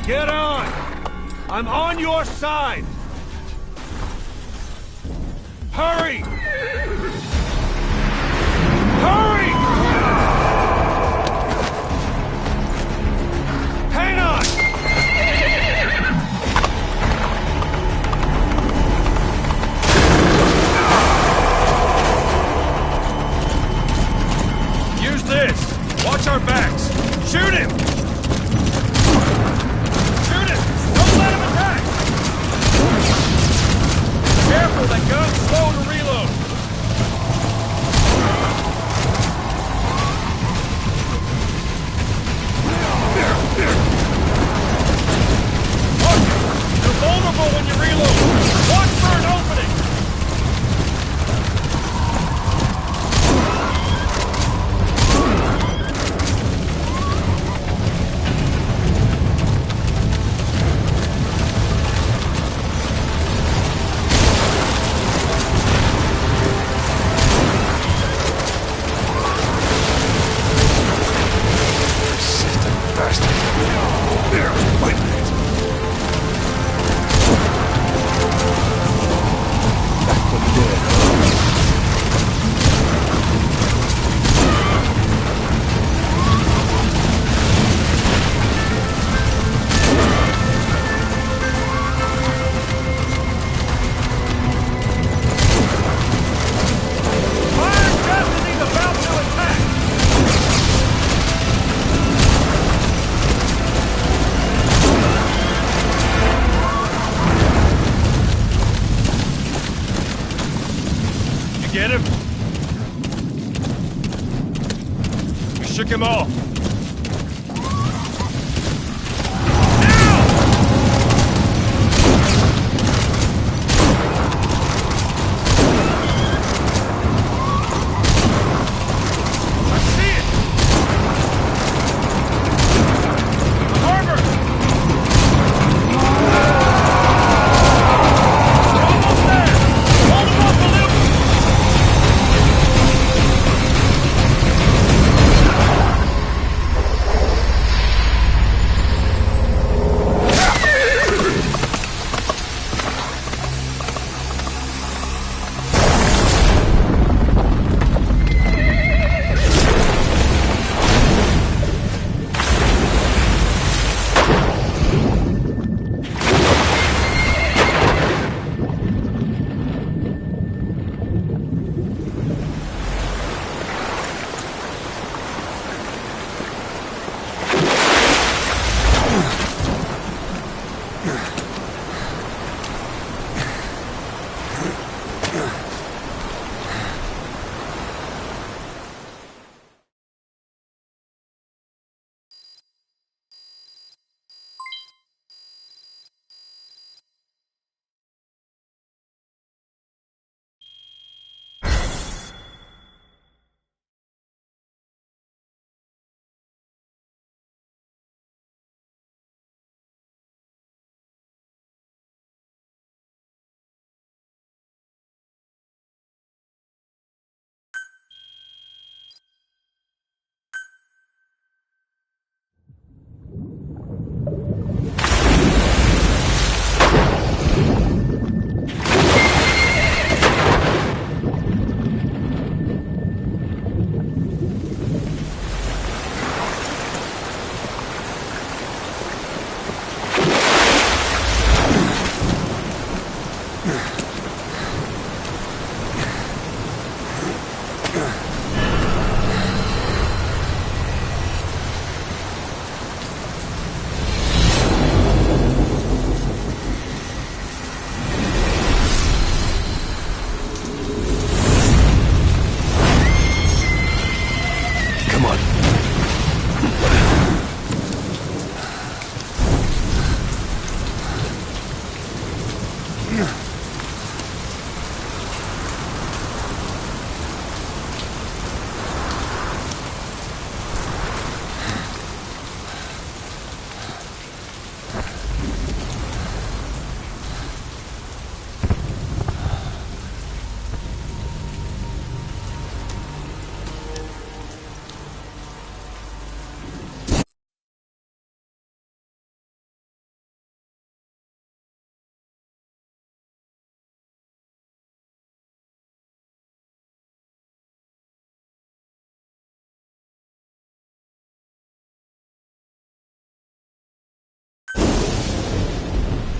Get on! I'm on your side! Hurry! Hurry! Hang on! Use this! Watch our backs! Shoot him! Shoot him! Don't let him attack! Careful, that gun's slow to reload! Watch it! You're vulnerable when you reload! Watch for an opening! Get him? We shook him off.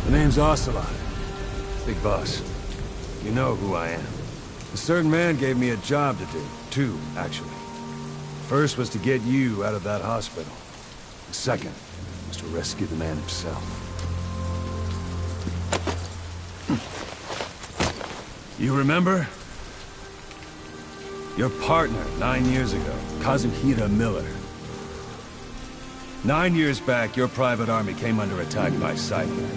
The name's Ocelot. Big boss. You know who I am. A certain man gave me a job to do. Two, actually. First was to get you out of that hospital. The second was to rescue the man himself. You remember? Your partner, 9 years ago, Kazuhira Miller. 9 years back, your private army came under attack by Cypher.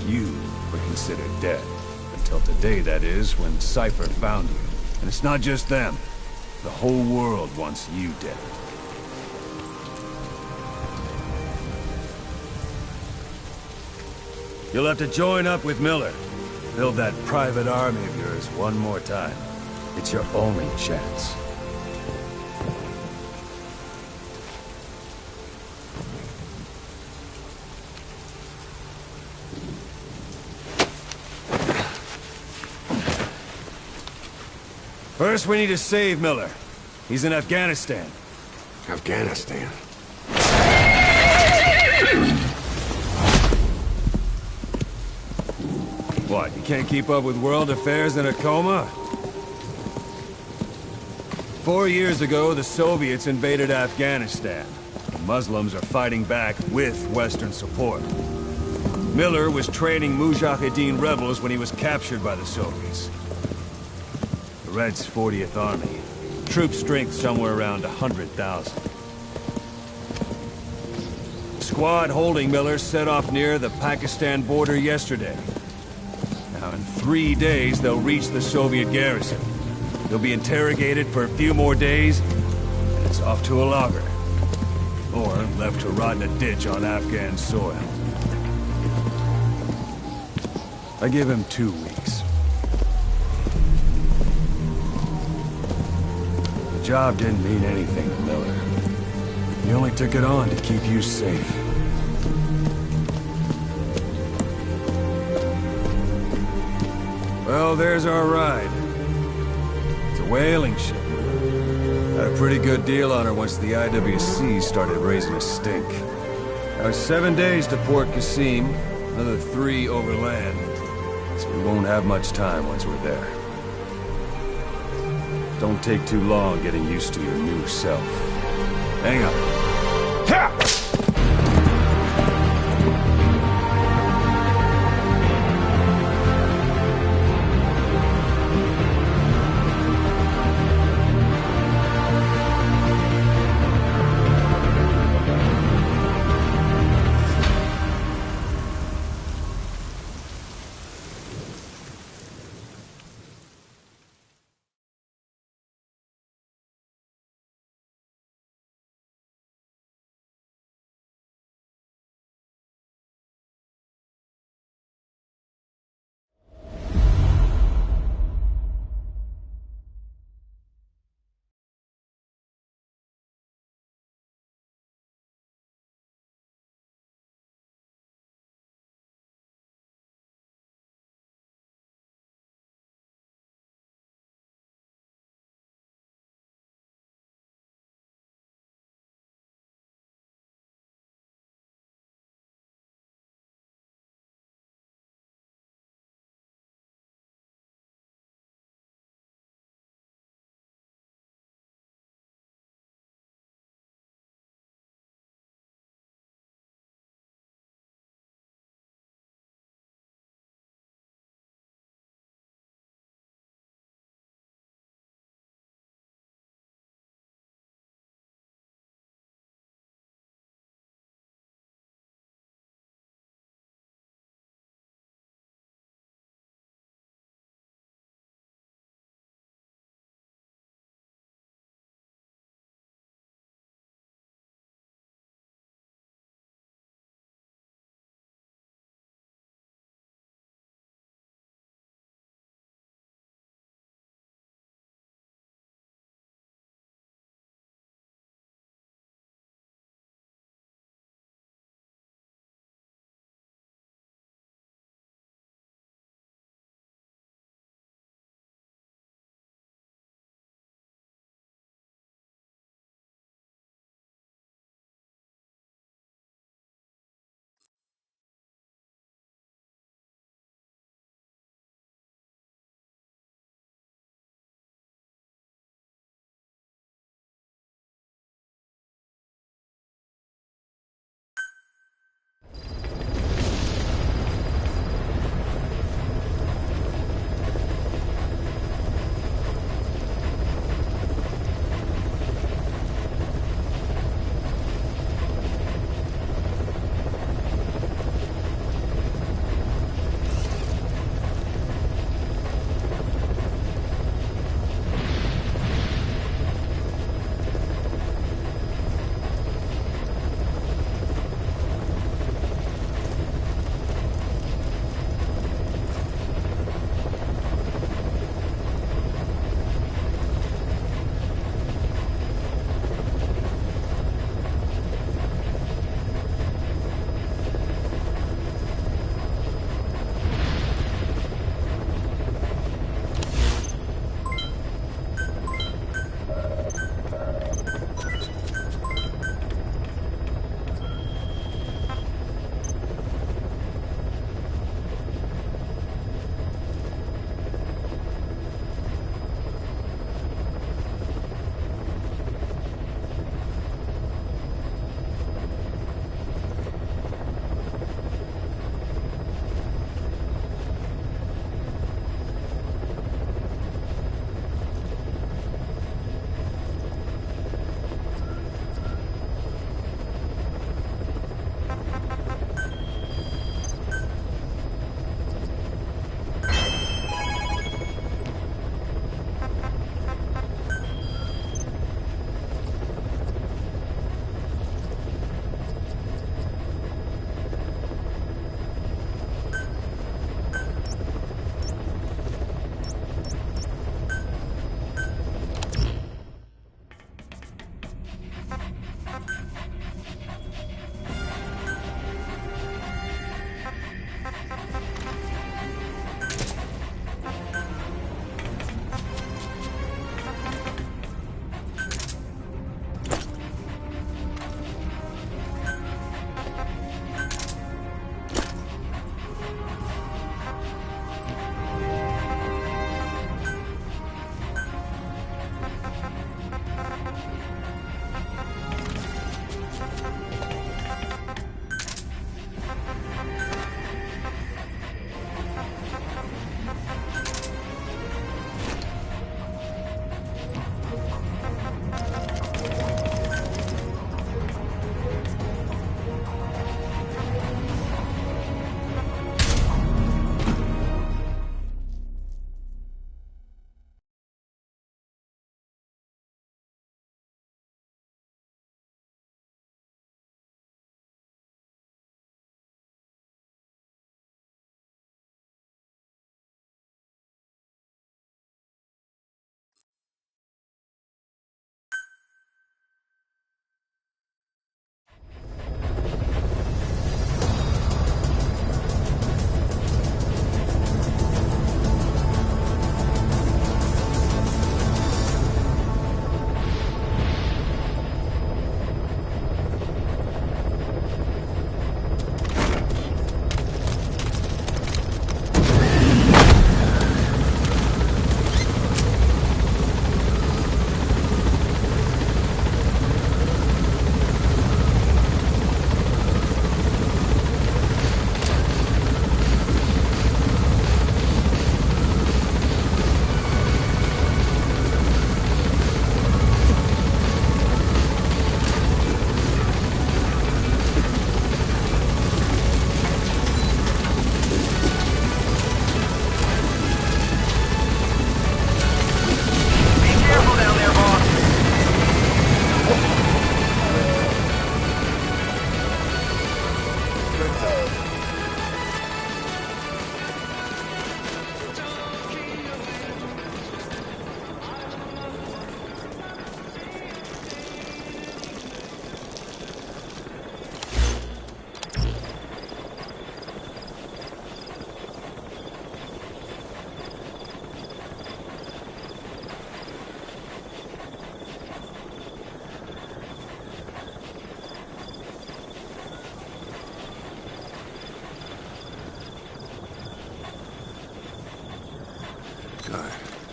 You were considered dead. Until today, that is, when Cypher found you. And it's not just them. The whole world wants you dead. You'll have to join up with Miller. Build that private army of yours one more time. It's your only chance. First, we need to save Miller. He's in Afghanistan. Afghanistan? What, you can't keep up with world affairs in a coma? 4 years ago, the Soviets invaded Afghanistan. The Muslims are fighting back with Western support. Miller was training Mujahideen rebels when he was captured by the Soviets. The Reds' 40th Army. Troop strength somewhere around 100,000. Squad holding Miller set off near the Pakistan border yesterday. Now, in 3 days, they'll reach the Soviet garrison. They'll be interrogated for a few more days, and it's off to a lager. Or left to rot in a ditch on Afghan soil. I give him 2 weeks. The job didn't mean anything to Miller. He only took it on to keep you safe. Well, there's our ride. It's a whaling ship. Had a pretty good deal on her once the IWC started raising a stink. Now, 7 days to Port Qasim, another 3 overland. So we won't have much time once we're there. Don't take too long getting used to your new self. Hang up. Ha!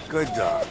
Good dog.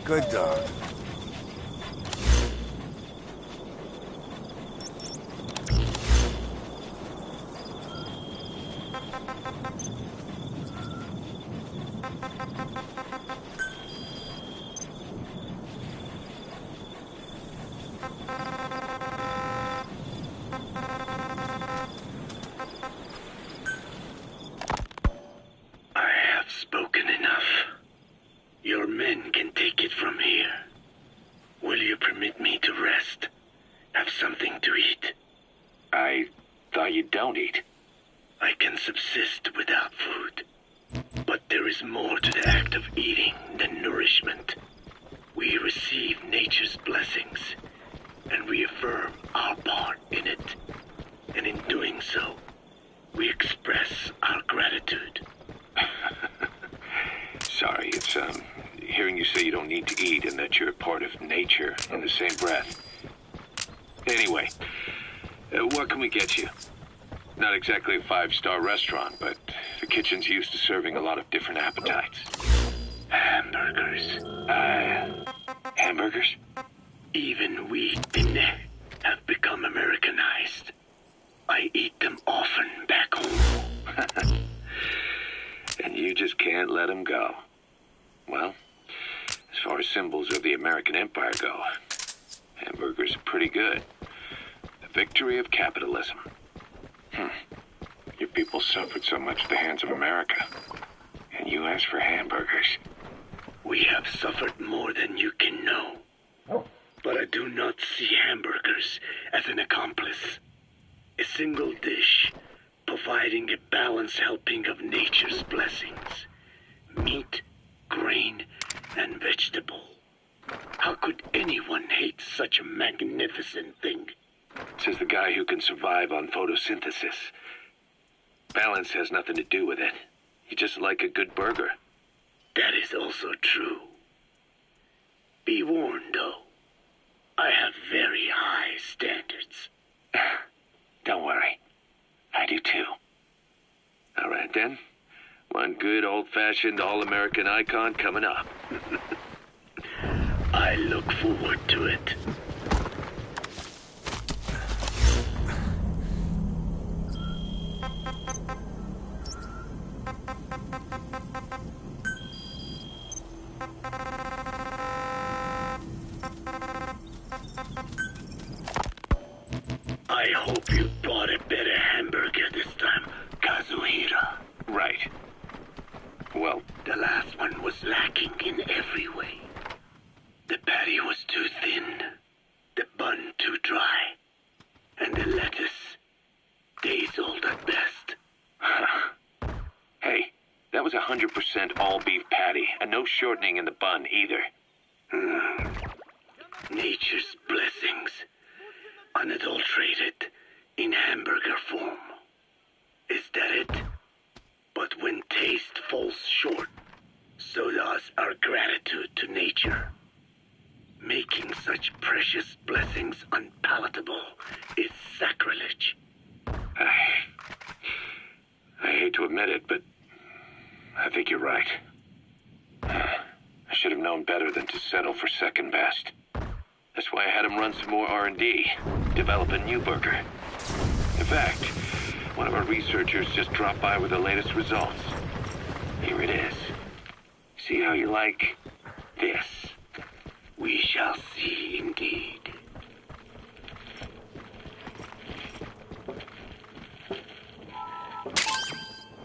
Good dog. I have spoken enough. Your men can take it from here. Will you permit me to rest? Have something to eat? I thought you don't eat. I can subsist without food. But there is more to the act of eating than nourishment. We receive nature's blessings, and we affirm our part in it. And in doing so, we express our gratitude. Sorry, it's, hearing you say you don't need to eat and that you're part of nature in the same breath. Anyway, what can we get you? Not exactly a five-star restaurant, but the kitchen's used to serving a lot of different appetites. Hamburgers. Hamburgers? Even we Dinne have become Americanized. I eat them often back home. And you just can't let them go. Well, as far as symbols of the American Empire go, hamburgers are pretty good. The victory of capitalism. Your people suffered so much at the hands of America. And you asked for hamburgers. We have suffered more than you can know. But I do not see hamburgers as an accomplice. A single dish, providing a balanced helping of nature's blessings. Meat, grain, and vegetable. How could anyone hate such a magnificent thing? Says the guy who can survive on photosynthesis. Balance has nothing to do with it. You just like a good burger. That is also true. Be warned, though. I have very high standards. Don't worry. I do too. All right, then. One good old-fashioned all-American icon coming up. I look forward to it. I hope you bought a better hamburger this time, Kazuhira. Right. Well, The last one was lacking in every way. The patty was too thin, the bun too dry, and the lettuce days old at best. hey, that was 100% all-beef patty, and no shortening in the bun either. Nature's blessings, unadulterated, in hamburger form. Is that it? But when taste falls short, so does gratitude to nature. Making such precious blessings unpalatable is sacrilege. I hate to admit it, but I think you're right. I should have known better than to settle for second best. That's why I had him run some more R&D, develop a new burger. In fact, one of our researchers just dropped by with the latest results. Here it is. See how you like this? We shall see indeed.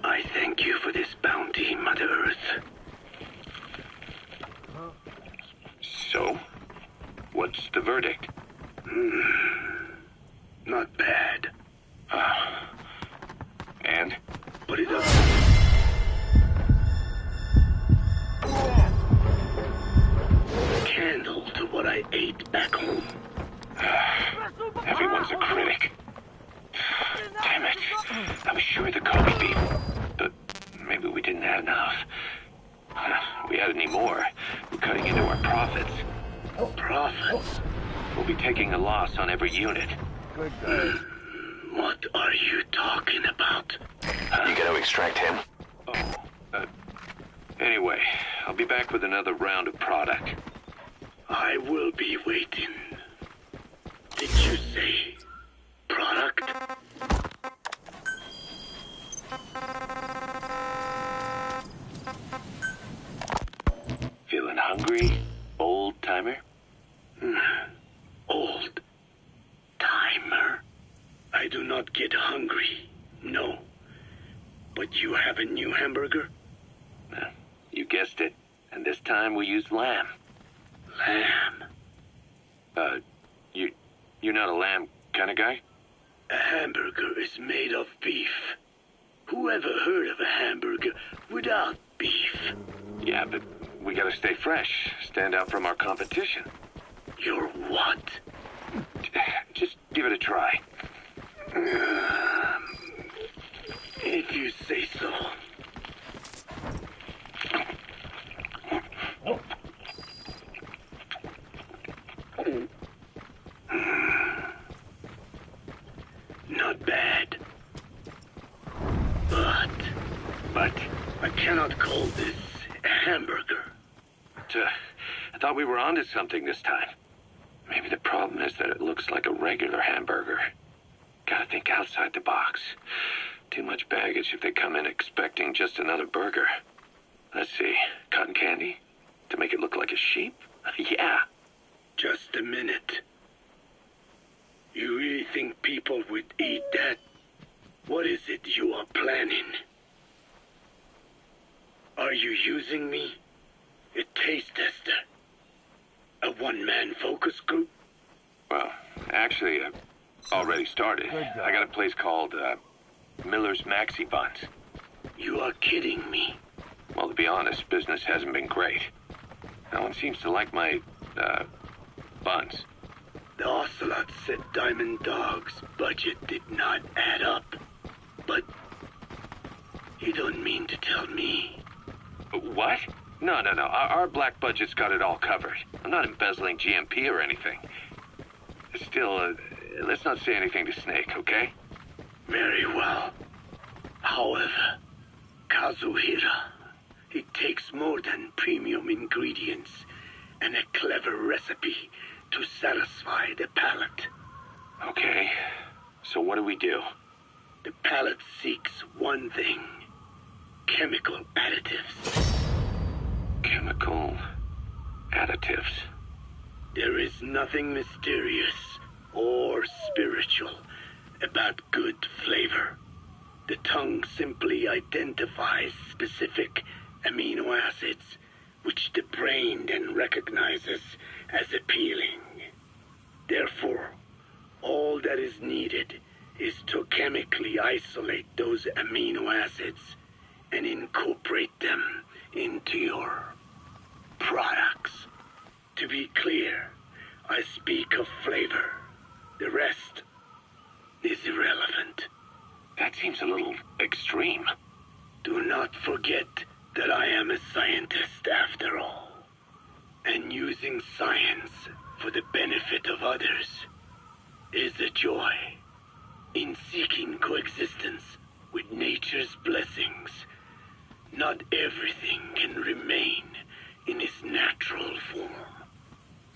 I thank you for this bounty, Mother Earth. So, what's the verdict? Not bad. And? But it doesn't... Candle to what I ate back home. Everyone's a critic. Damn it. I was sure the Kobe beef, but maybe we didn't have enough. If we had any more, we're cutting into our profits. Profits? We'll be taking a loss on every unit. Good guy. What are you talking about? You gonna extract him? Anyway, I'll be back with another round of product. I will be waiting. Did you say product? Feeling hungry, old timer? Old timer? I do not get hungry, no. But you have a new hamburger? You guessed it. And this time we used lamb. Lamb? You're not a lamb kind of guy? A hamburger is made of beef. Who ever heard of a hamburger without beef? Yeah, but we gotta stay fresh, stand out from our competition. You're what? Just give it a try. If you say so. Not bad. But I cannot call this a hamburger. I thought we were onto something this time. Maybe the problem is that it looks like a regular hamburger. Gotta think outside the box. Too much baggage if they come in expecting just another burger. Let's see, cotton candy? To make it look like a sheep? Yeah. Just a minute. You really think people would eat that? What is it you are planning? Are you using me? A taste tester? A one-man focus group? Well, actually, I've already started. I got a place called, Miller's Maxi Buns. You are kidding me. Well, to be honest, business hasn't been great. No one seems to like my, buns. The Ocelot said Diamond Dog's budget did not add up. But you don't mean to tell me. What? No. Our black budget's got it all covered. I'm not embezzling GMP or anything. Still, let's not say anything to Snake, okay? Very well. However, Kazuhira, it takes more than premium ingredients and a clever recipe to satisfy the palate. Okay, so what do we do? The palate seeks one thing: chemical additives. Chemical additives. There is nothing mysterious or spiritual about good flavor. The tongue simply identifies specific amino acids, which the brain then recognizes as appealing. Therefore, all that is needed is to chemically isolate those amino acids and incorporate them into your products. To be clear, I speak of flavor. The rest is irrelevant. That seems a little extreme. Do not forget that I am a scientist after all. And using science for the benefit of others is a joy. In seeking coexistence with nature's blessings, not everything can remain in its natural form.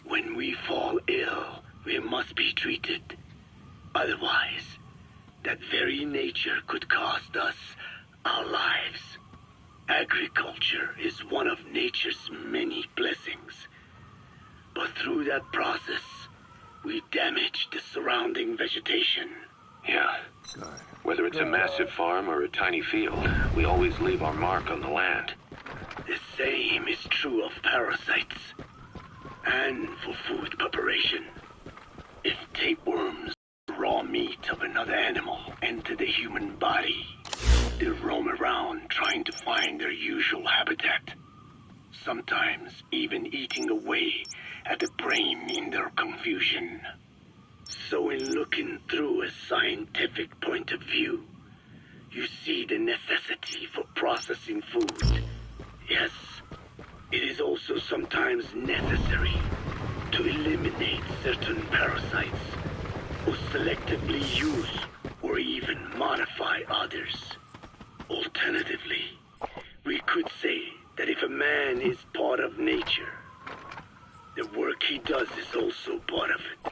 When we fall ill, we must be treated. Otherwise, that very nature could cost us our lives. Agriculture is one of nature's many blessings. But through that process, we damage the surrounding vegetation. Yeah. Whether it's a massive farm or a tiny field, we always leave our mark on the land. The same is true of parasites and for food preparation. If tapeworms, raw meat of another animal, enter the human body, they roam around trying to find their usual habitat. Sometimes even eating away at the brain in their confusion. So in looking through a scientific point of view, you see the necessity for processing food. Yes, it is also sometimes necessary to eliminate certain parasites, or selectively use or even modify others. Alternatively, we could say that if a man is part of nature, the work he does is also part of it.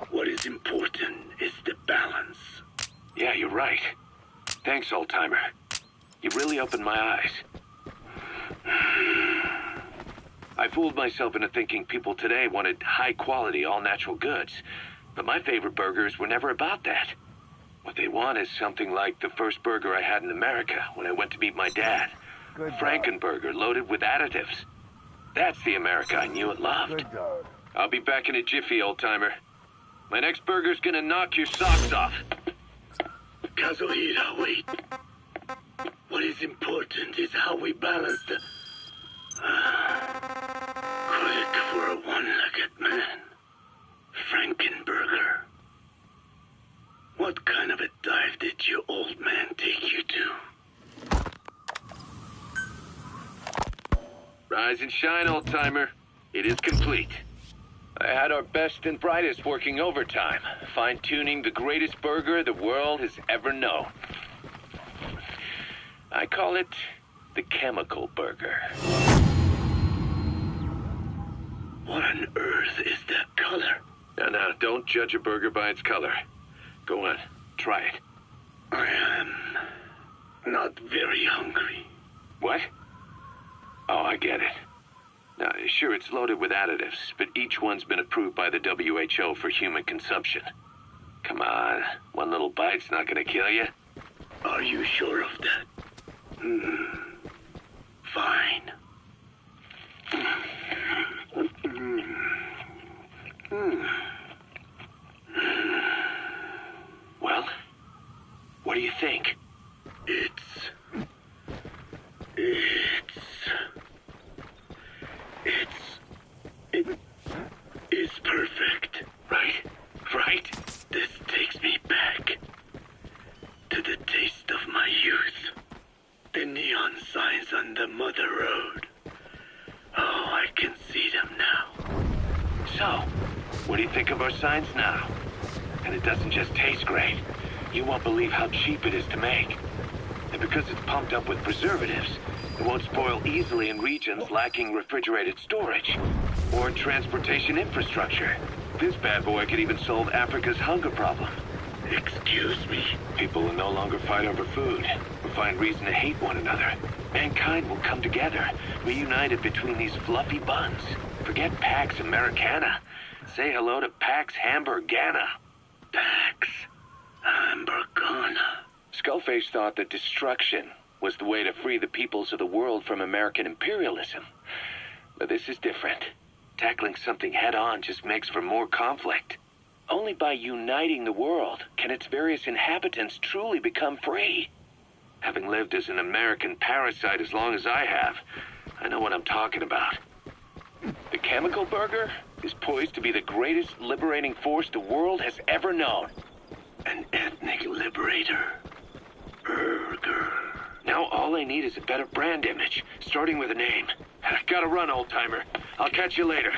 What is important is the balance. Yeah, you're right. Thanks, old-timer. You really opened my eyes. I fooled myself into thinking people today wanted high-quality, all-natural goods. But my favorite burgers were never about that. What they want is something like the first burger I had in America when I went to meet my dad. Frankenburger loaded with additives. That's the America I knew and loved. Good dog. I'll be back in a jiffy, old-timer. My next burger's gonna knock your socks off. Kazuhira, wait. What is important is how we balance the... quick for a one-legged man. Frankenburger. What kind of a dive did your old man take you to? Rise and shine, old-timer. It is complete. I had our best and brightest working overtime, fine-tuning the greatest burger the world has ever known. I call it the chemical burger. What on earth is that color? Now, don't judge a burger by its color. Go on, try it. I am not very hungry. What? Oh, I get it. Now, sure, it's loaded with additives, but each one's been approved by the WHO for human consumption. Come on, one little bite's not gonna kill you. Are you sure of that? Fine. Well, what do you think? It is perfect. Right? This takes me back to the taste of my youth. The neon signs on the Mother Road. Oh, I can see them now. So, what do you think of our signs now? And it doesn't just taste great. You won't believe how cheap it is to make. And because it's pumped up with preservatives, it won't spoil easily in regions lacking refrigerated storage or transportation infrastructure. This bad boy could even solve Africa's hunger problem. Excuse me? People will no longer fight over food or find reason to hate one another. Mankind will come together, reunited between these fluffy buns. Forget Pax Americana. Say hello to Pax Hamburgana. Pax Hamburgana. Skullface thought that destruction was the way to free the peoples of the world from American imperialism. But this is different. Tackling something head-on just makes for more conflict. Only by uniting the world can its various inhabitants truly become free. Having lived as an American parasite as long as I have, I know what I'm talking about. The chemical burger is poised to be the greatest liberating force the world has ever known. An ethnic liberator. Burger. Now all I need is a better brand image, starting with a name. Gotta run, old-timer. I'll catch you later.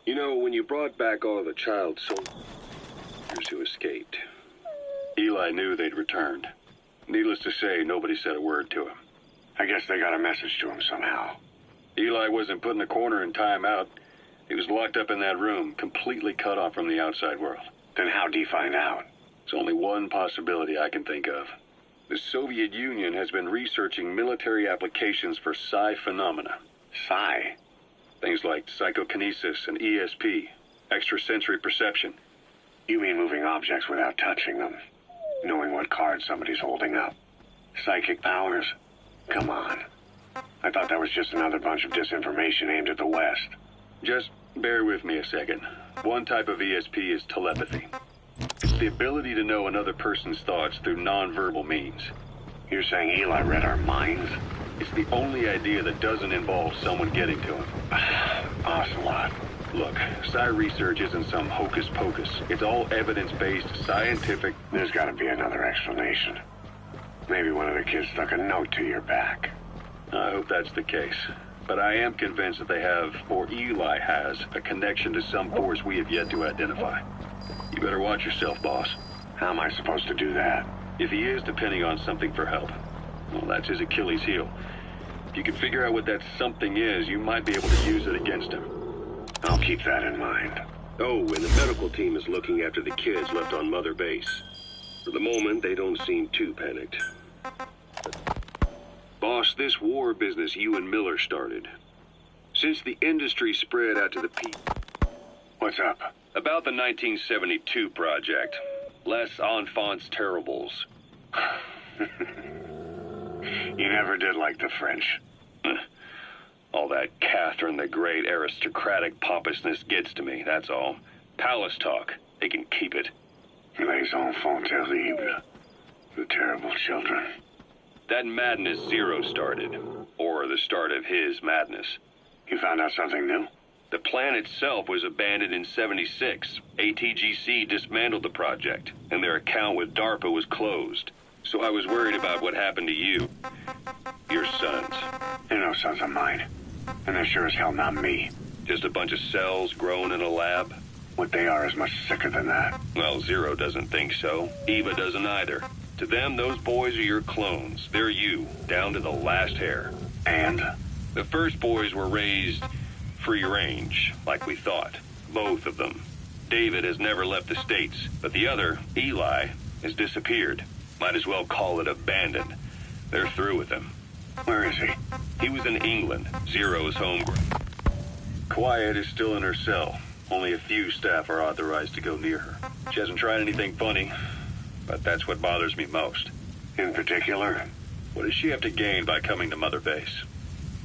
You know, when you brought back all of the child soldiers who escaped, Eli knew they'd returned. Needless to say, nobody said a word to him. I guess they got a message to him somehow. Eli wasn't put in a corner in timeout. He was locked up in that room, completely cut off from the outside world. Then how'd he find out? There's only one possibility I can think of. The Soviet Union has been researching military applications for psi phenomena. Psi? Things like psychokinesis and ESP, extrasensory perception. You mean moving objects without touching them? Knowing what card somebody's holding up? Psychic powers? Come on. I thought that was just another bunch of disinformation aimed at the West. Just bear with me a second. One type of ESP is telepathy. It's the ability to know another person's thoughts through nonverbal means. You're saying Eli read our minds? It's the only idea that doesn't involve someone getting to him. Ocelot. Look, psi research isn't some hocus pocus. It's all evidence-based, scientific... There's gotta be another explanation. Maybe one of the kids stuck a note to your back. I hope that's the case. But I am convinced that they have, or Eli has, a connection to some force we have yet to identify. You better watch yourself, boss. How am I supposed to do that? If he is depending on something for help, well, that's his Achilles heel. If you can figure out what that something is, you might be able to use it against him. I'll keep that in mind. Oh, and the medical team is looking after the kids left on Mother Base. For the moment, they don't seem too panicked. Boss, this war business you and Miller started. Since the industry spread out to the people... What's up? About the 1972 project. Les enfants terribles. You never did like the French. All that Catherine the Great aristocratic pompousness gets to me, that's all. Palace talk. They can keep it. Les enfants terribles. The terrible children. That madness Zero started. Or the start of his madness. You found out something new? The plan itself was abandoned in '76. ATGC dismantled the project, and their account with DARPA was closed. So I was worried about what happened to you. Your sons. They're no sons of mine. And they're sure as hell not me. Just a bunch of cells grown in a lab. What they are is much sicker than that. Well, Zero doesn't think so. Eva doesn't either. To them, those boys are your clones. They're you, down to the last hair. And? The first boys were raised free range, like we thought. Both of them. David has never left the States, but the other, Eli, has disappeared. Might as well call it abandoned. They're through with him. Where is he? He was in England. Zero's homegrown. Quiet is still in her cell. Only a few staff are authorized to go near her. She hasn't tried anything funny, but that's what bothers me most. In particular? What does she have to gain by coming to Mother Base?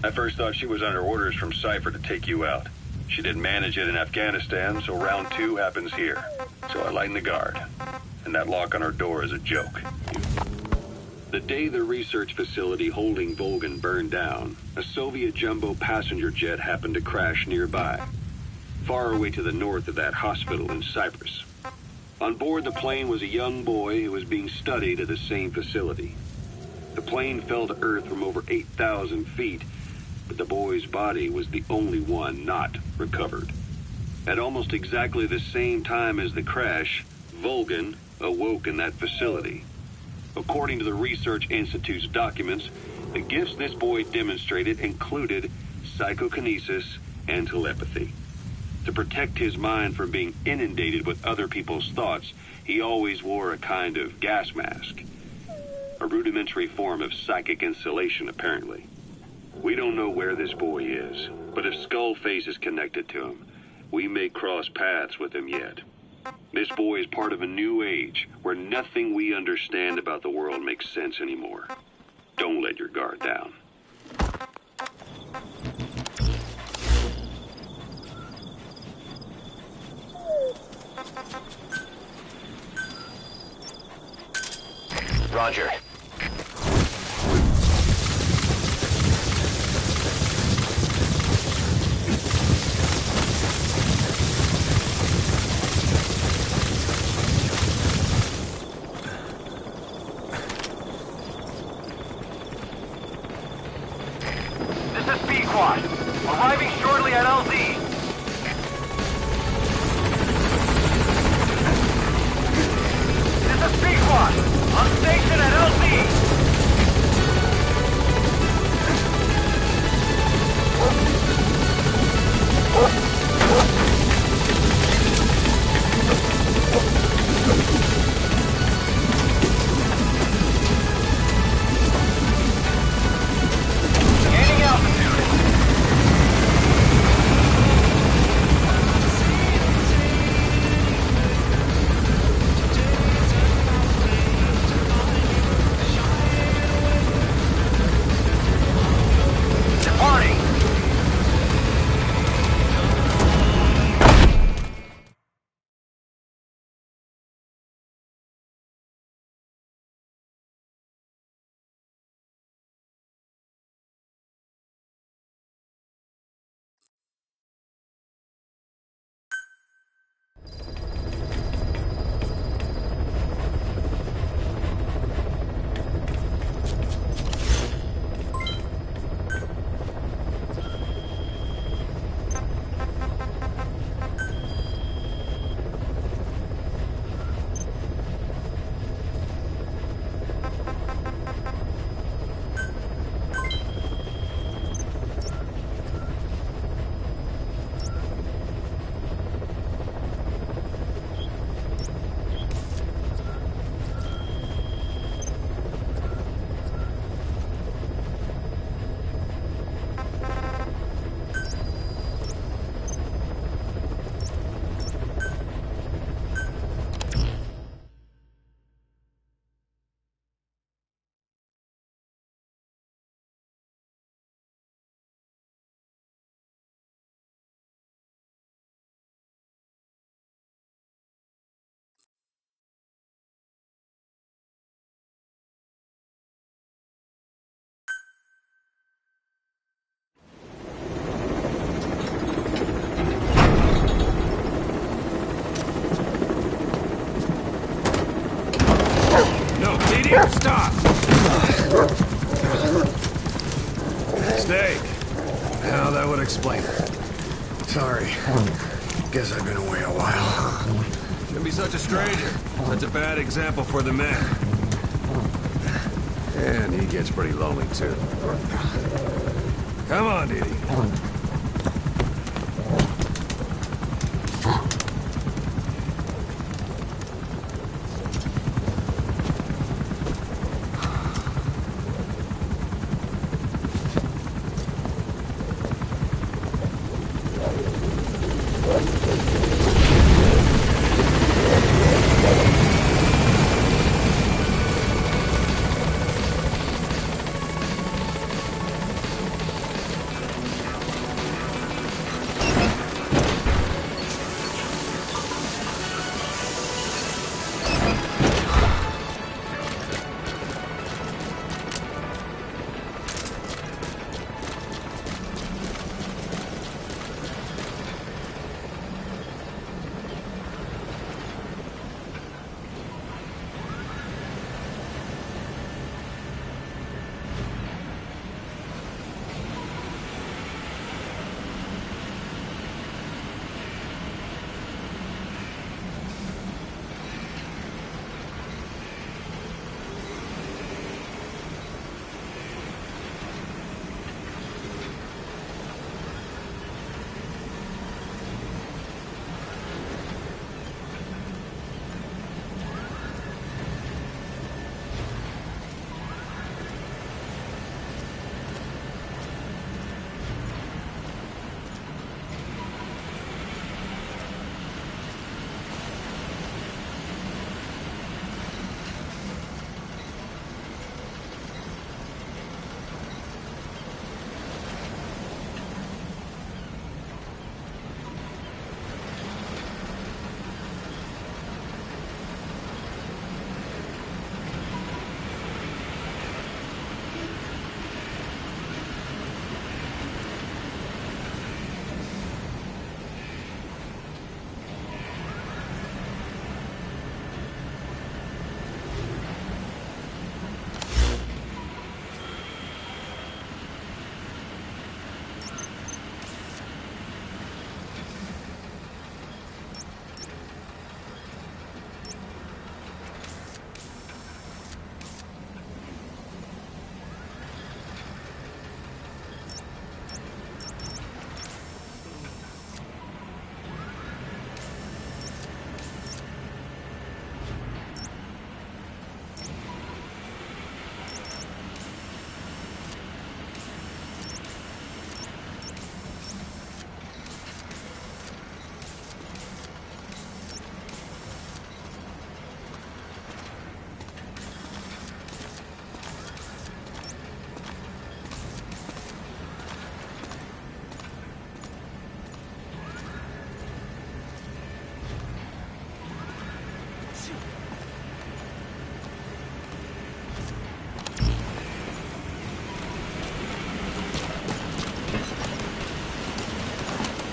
I first thought she was under orders from Cypher to take you out. She didn't manage it in Afghanistan, so round 2 happens here. So I lighten the guard. And that lock on her door is a joke. The day the research facility holding Volgan burned down, a Soviet jumbo passenger jet happened to crash nearby, far away to the north of that hospital in Cyprus. On board the plane was a young boy who was being studied at the same facility. The plane fell to Earth from over 8,000 feet, but the boy's body was the only one not recovered. At almost exactly the same time as the crash, Volgan awoke in that facility. According to the Research Institute's documents, the gifts this boy demonstrated included psychokinesis and telepathy. To protect his mind from being inundated with other people's thoughts, he always wore a kind of gas mask. A rudimentary form of psychic insulation, apparently. We don't know where this boy is, but if Skullface is connected to him, we may cross paths with him yet. This boy is part of a new age where nothing we understand about the world makes sense anymore. Don't let your guard down. Roger. Arriving shortly at LZ. This is Speedquad. On station at LZ. Gaining altitude. Departing. Idiot, stop! Steak. Now that would explain it. Sorry. Guess I've been away a while. Shouldn't be such a stranger. Such a bad example for the men. And he gets pretty lonely, too. Come on, Didi.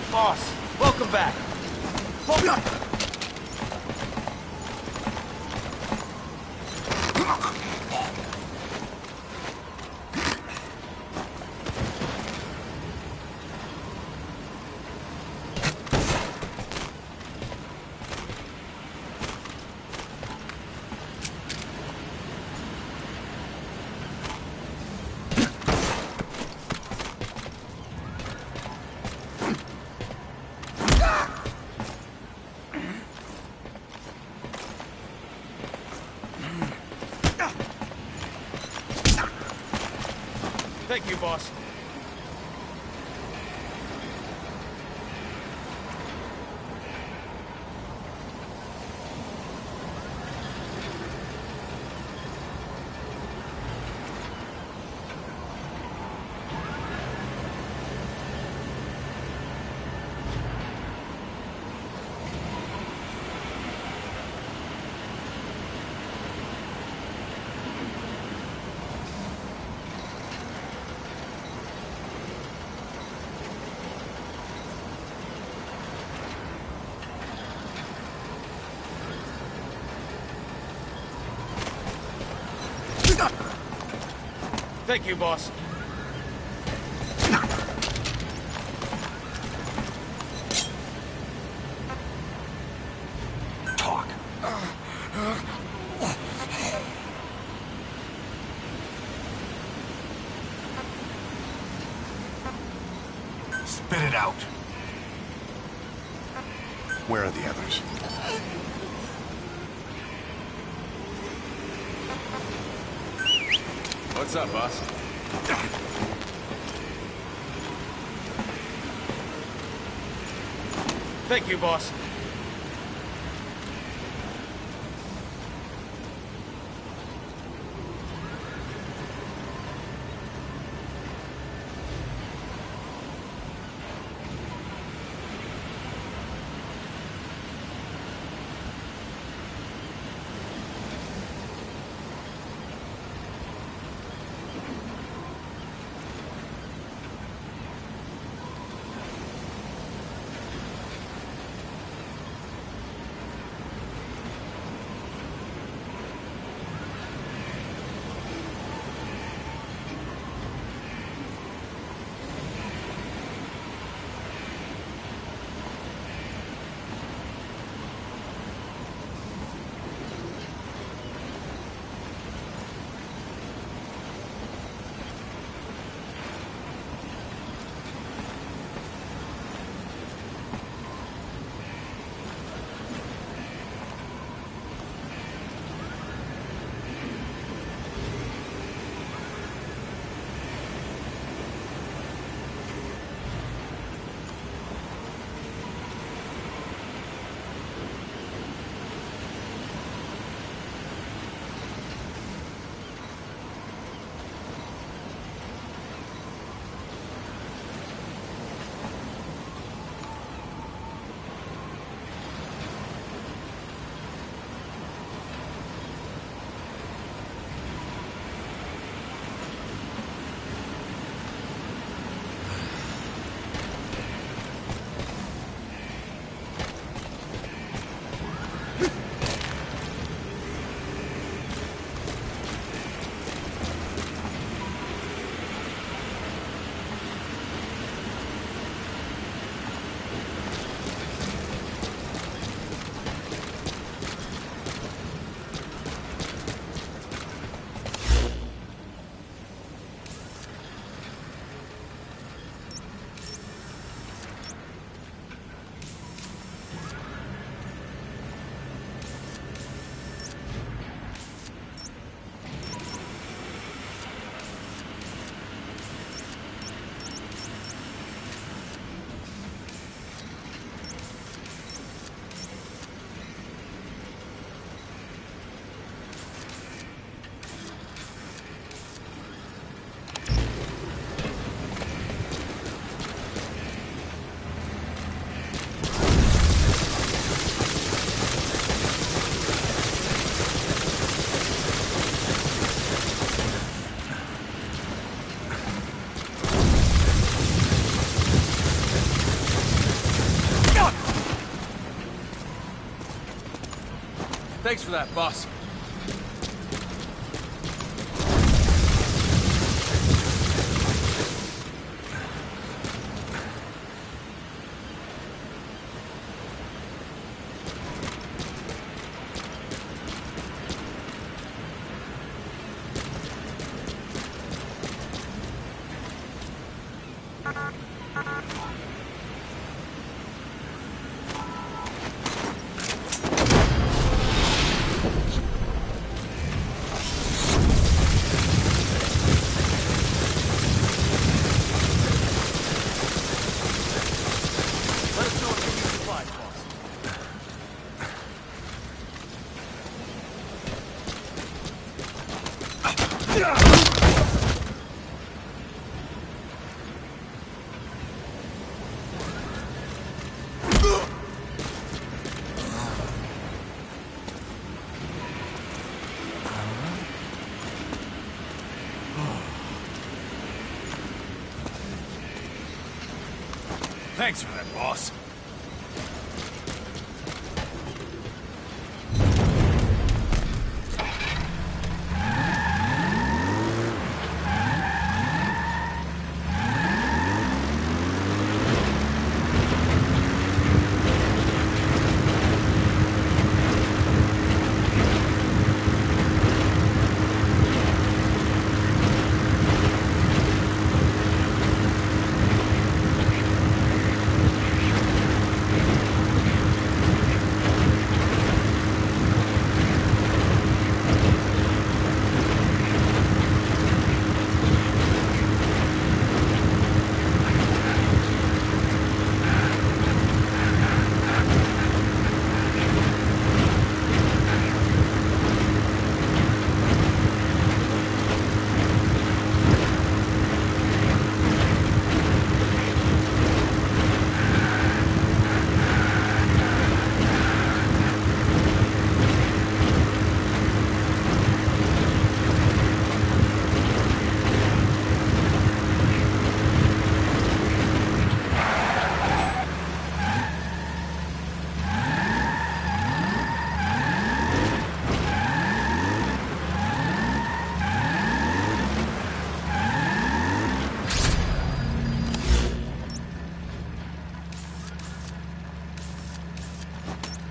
Boss, welcome back. Thank you, boss. Thank you, boss. out. Where are the others? What's up, boss? Thank you, boss. Thanks for that, boss. Thanks for that, boss.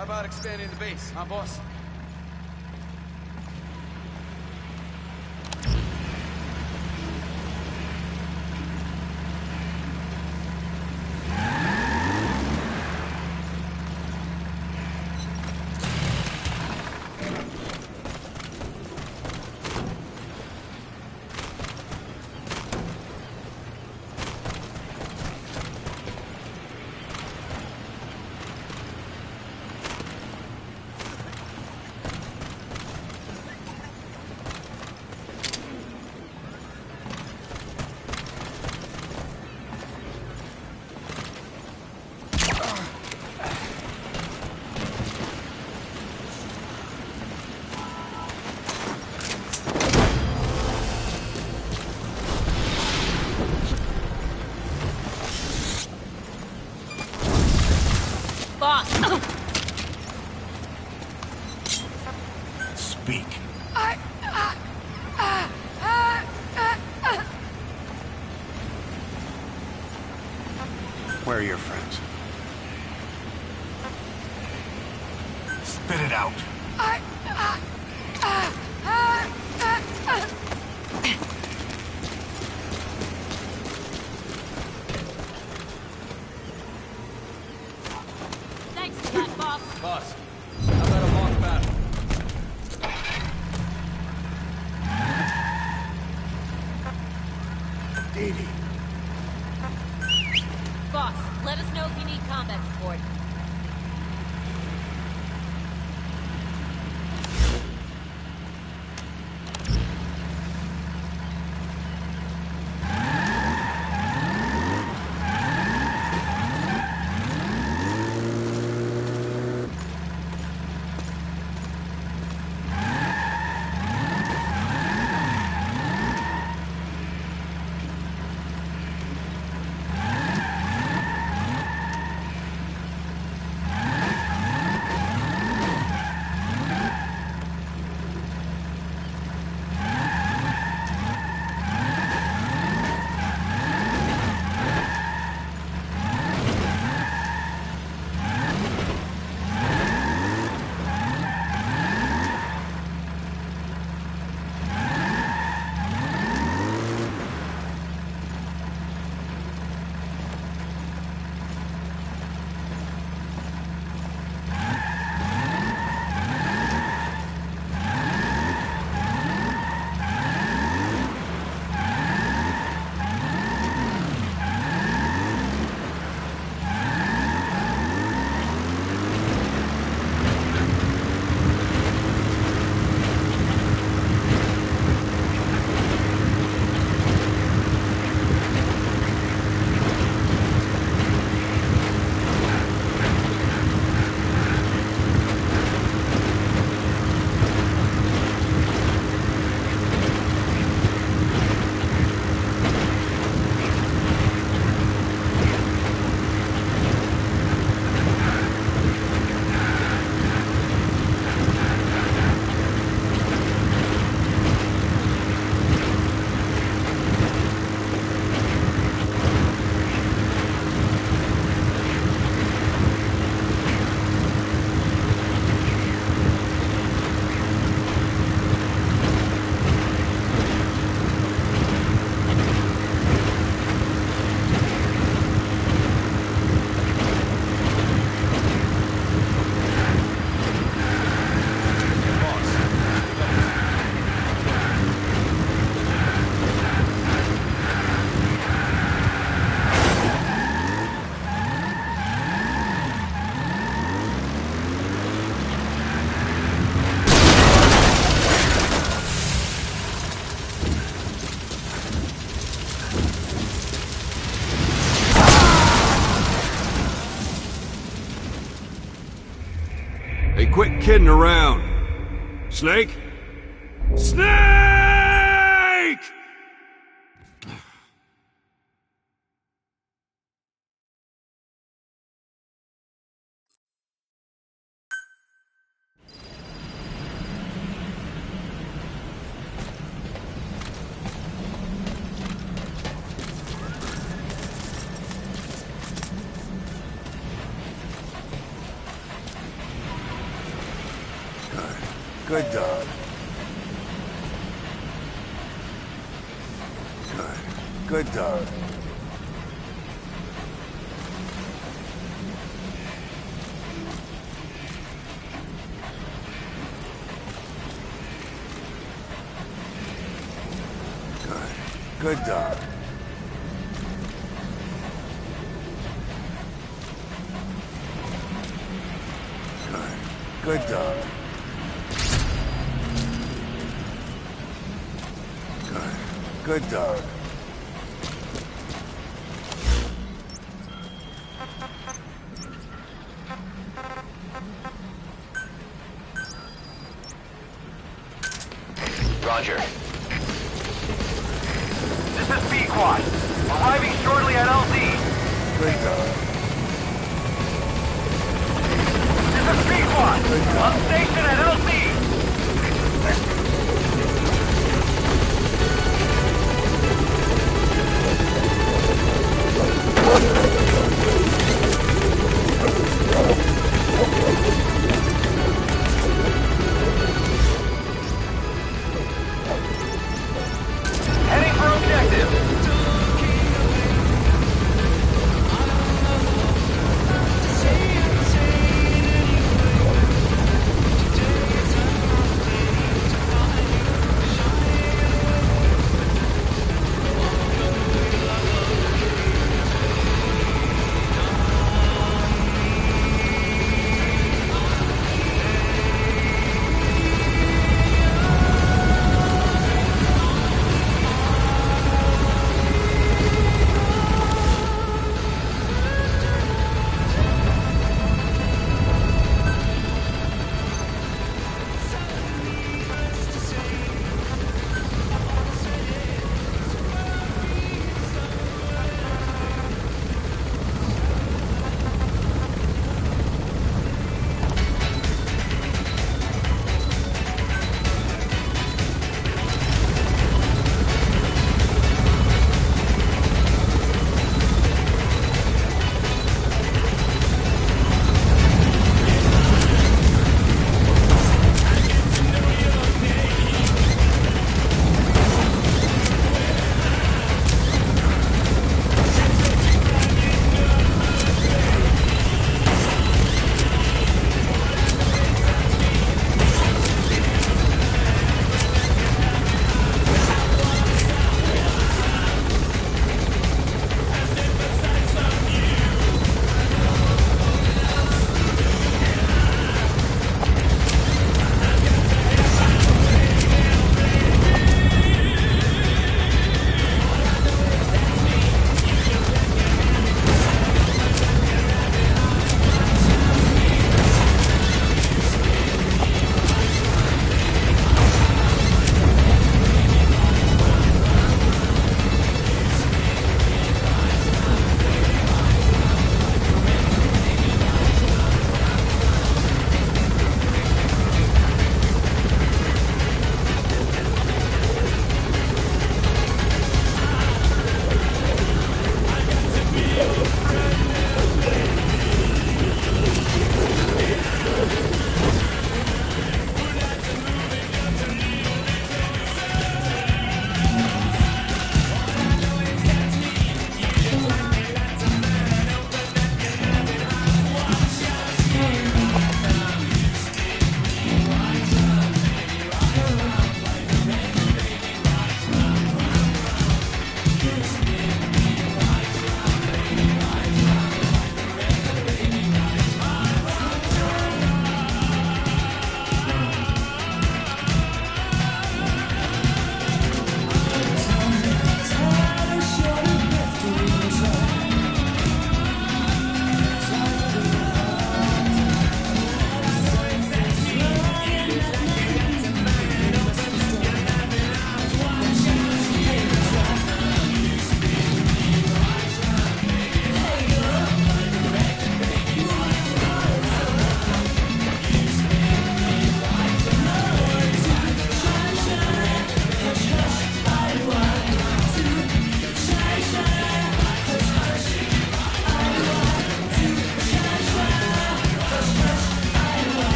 How about expanding the base, huh, boss? Speak. Where are your friends? Spit it out. Thanks for that, boss. Boss, how about a mock battle? Davey. Boss, let us know if you need combat support. Hey, quit kidding around. Snake? Snake! Good dog. Good dog. Good dog. Good dog. Good dog. Roger. This is B-Quad. Arriving shortly at LZ. Good dog. This is B-Quad. On station at LZ. Heading for objective.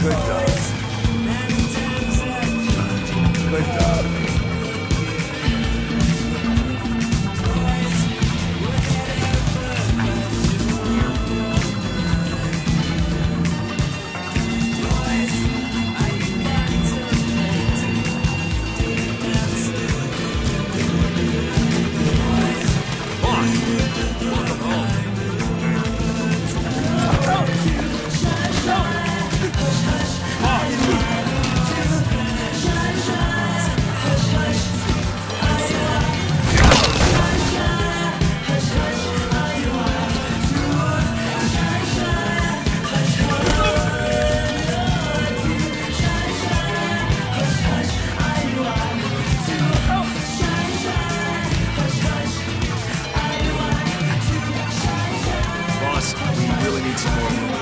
Good dog. Good dog. Boss, we really need some more room.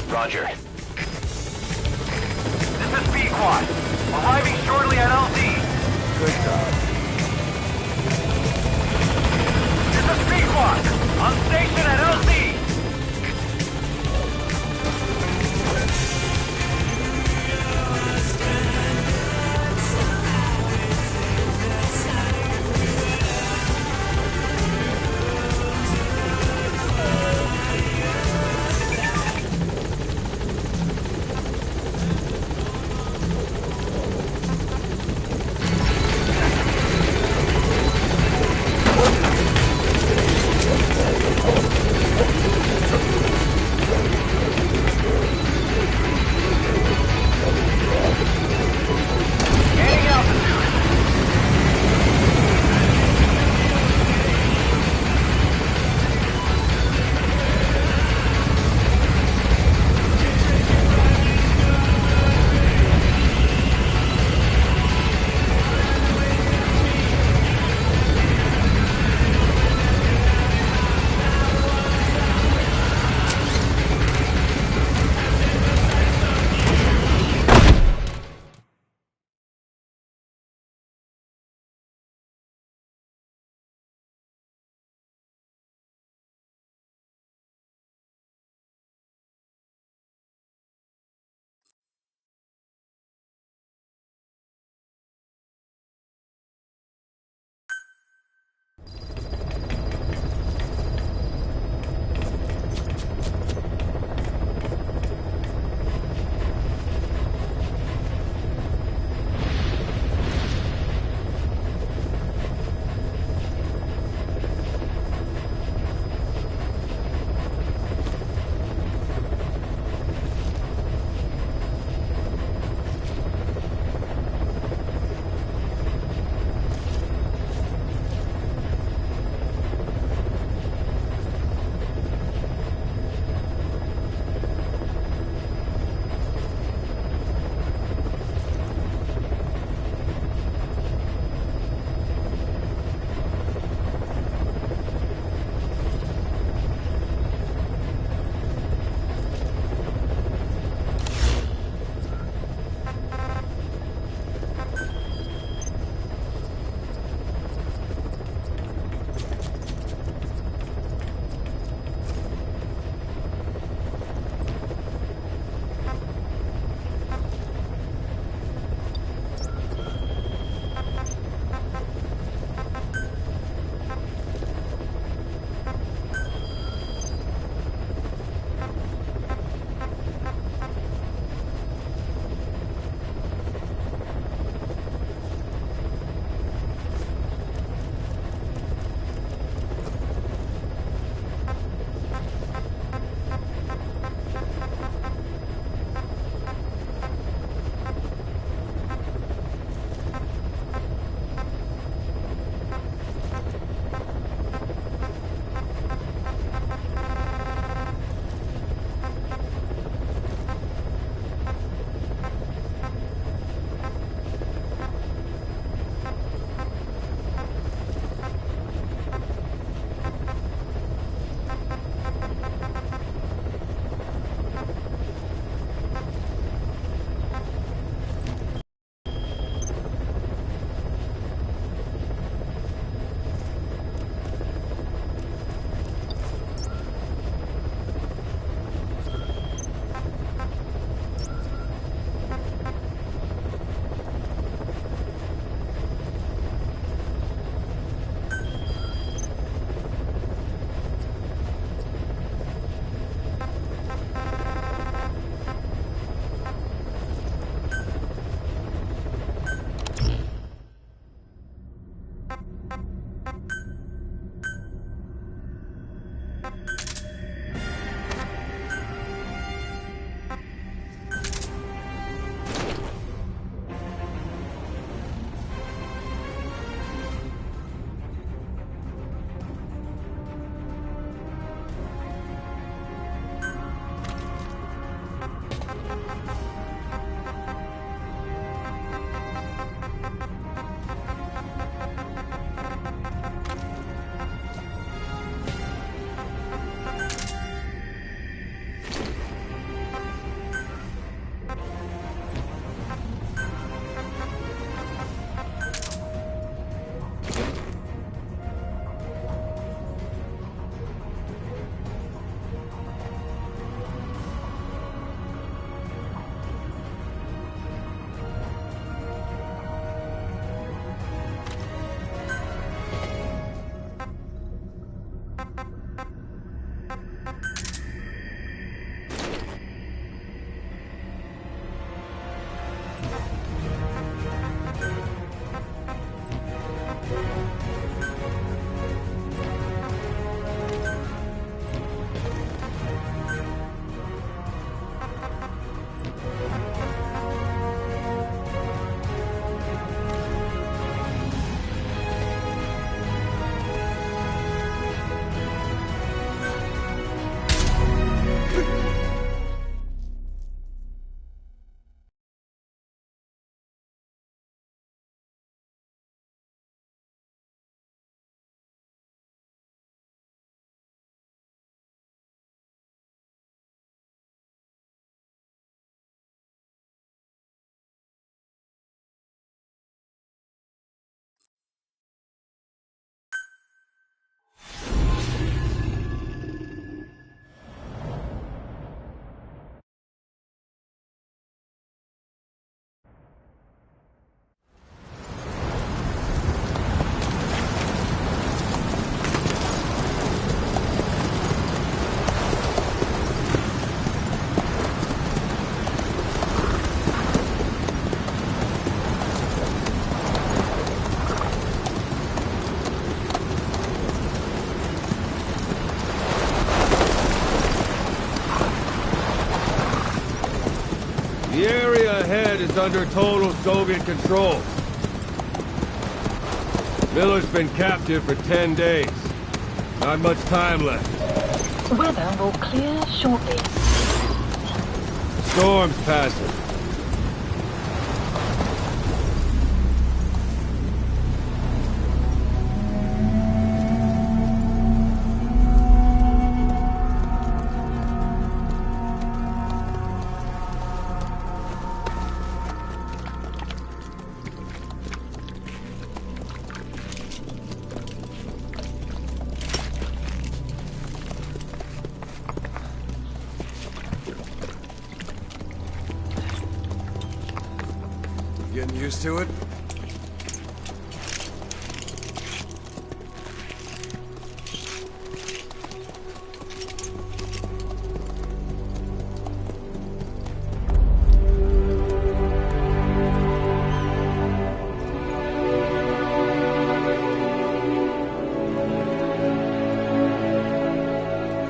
Roger. This is B-Quad. Arriving shortly at LZ. Good dog. This is B-Quad. On station at LZ. plant is under total Soviet control. Miller's been captive for 10 days. Not much time left. Weather will clear shortly. Storm's passing. Getting used to it?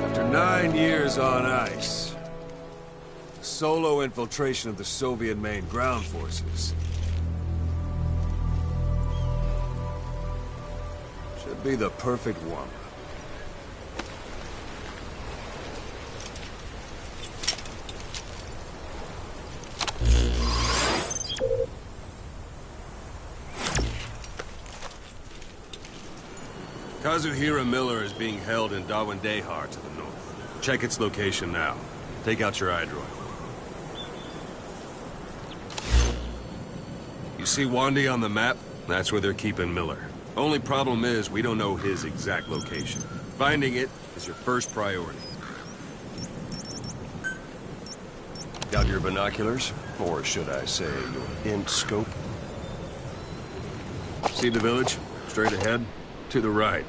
After 9 years on ice, solo infiltration of the Soviet main ground forces should be the perfect one. Kazuhira Miller is being held in Dawandehar to the north. Check its location now. Take out your iDroid. You see Wandy on the map? That's where they're keeping Miller. Only problem is, we don't know his exact location. Finding it is your first priority. Got your binoculars? Or should I say, your int scope? See the village? Straight ahead? To the right.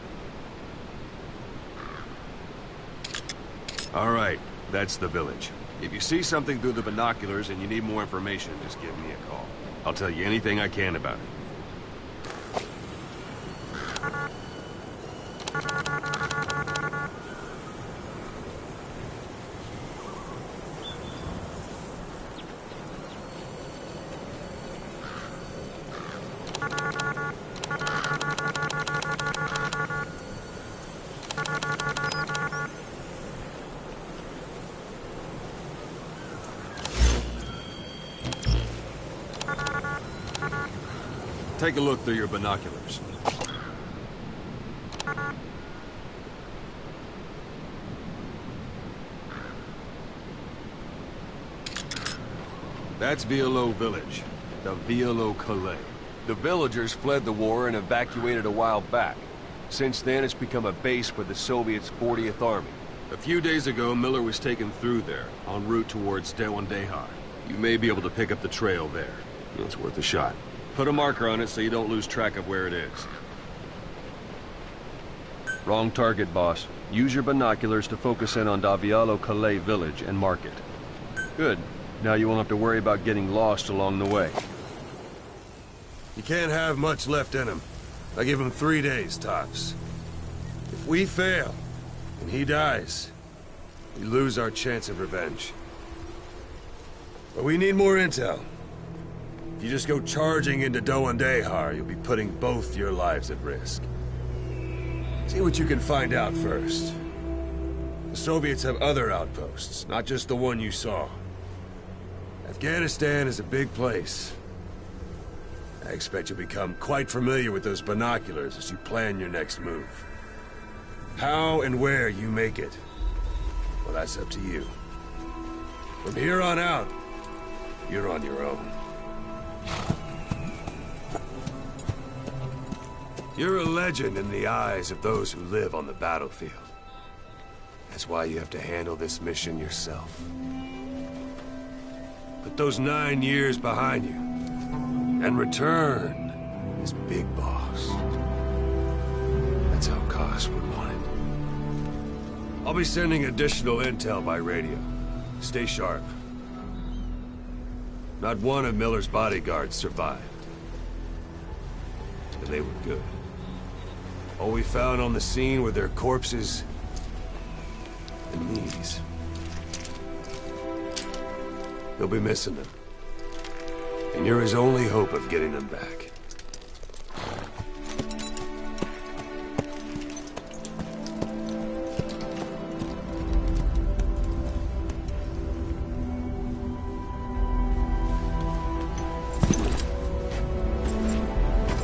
All right, that's the village. If you see something through the binoculars and you need more information, just give me a call. I'll tell you anything I can about it. Take a look through your binoculars. That's Violo Village, the Violo Calais. The villagers fled the war and evacuated a while back. Since then, it's become a base for the Soviets' 40th Army. A few days ago, Miller was taken through there, en route towards Dawandehar. You may be able to pick up the trail there. It's worth a shot. Put a marker on it so you don't lose track of where it is. Wrong target, boss. Use your binoculars to focus in on Davialo Calais village and mark it. Good. Now you won't have to worry about getting lost along the way. You can't have much left in him. I give him 3 days, tops. If we fail, and he dies, we lose our chance of revenge. But we need more intel. If you just go charging into Dawandehar, you'll be putting both your lives at risk. See what you can find out first. The Soviets have other outposts, not just the one you saw. Afghanistan is a big place. I expect you'll become quite familiar with those binoculars as you plan your next move. How and where you make it, well, that's up to you. From here on out, you're on your own. You're a legend in the eyes of those who live on the battlefield. That's why you have to handle this mission yourself. Put those 9 years behind you, and return as Big Boss. That's how Koss would want it. I'll be sending additional intel by radio. Stay sharp. Not one of Miller's bodyguards survived. And they were good. All we found on the scene were their corpses and knees. They'll be missing them. And you're his only hope of getting them back.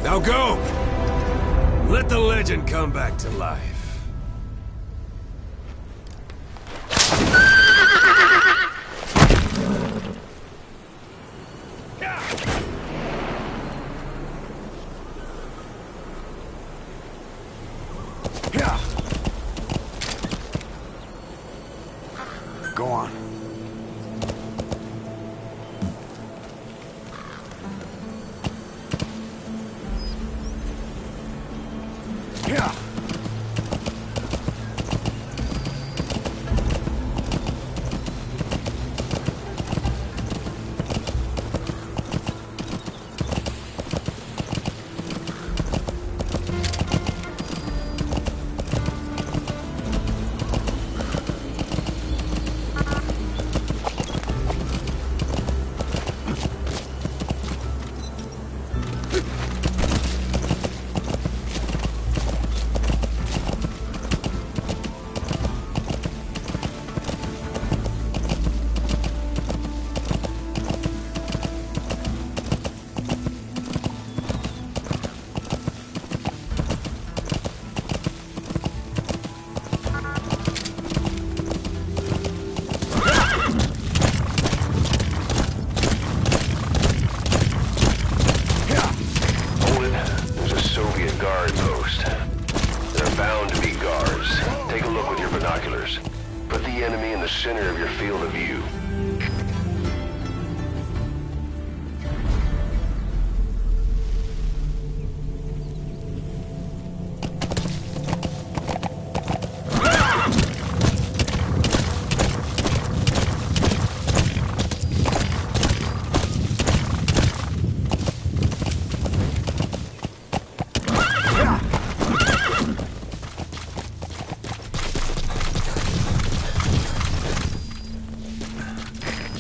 Now go! Let the legend come back to life. Go on. Yeah. Center of your field of view.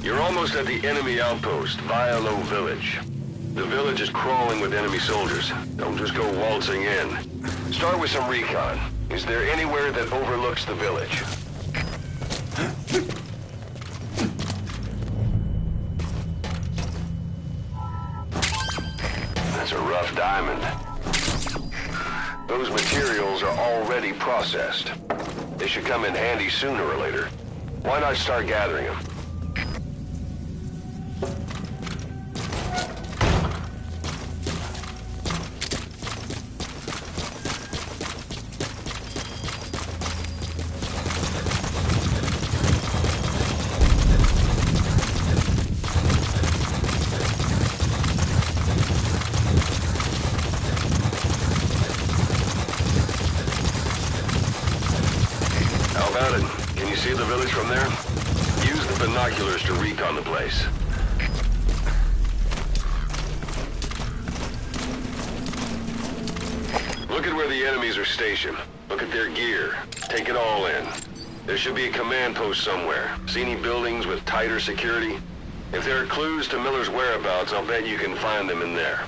You're almost at the enemy outpost, Vialo Village. The village is crawling with enemy soldiers. Don't just go waltzing in. Start with some recon. Is there anywhere that overlooks the village? That's a rough diamond. Those materials are already processed. They should come in handy sooner or later. Why not start gathering them? Can you see the village from there? Use the binoculars to recon the place. Look at where the enemies are stationed. Look at their gear. Take it all in. There should be a command post somewhere. See any buildings with tighter security? If there are clues to Miller's whereabouts, I'll bet you can find them in there.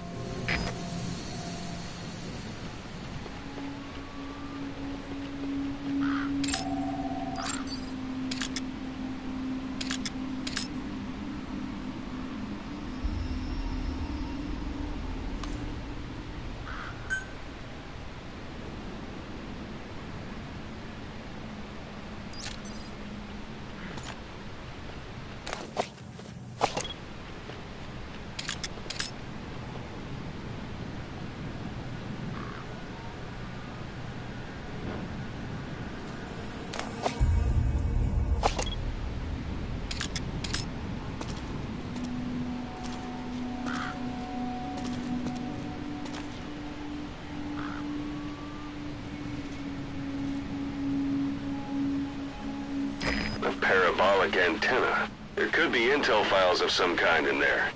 A parabolic antenna. There could be intel files of some kind in there.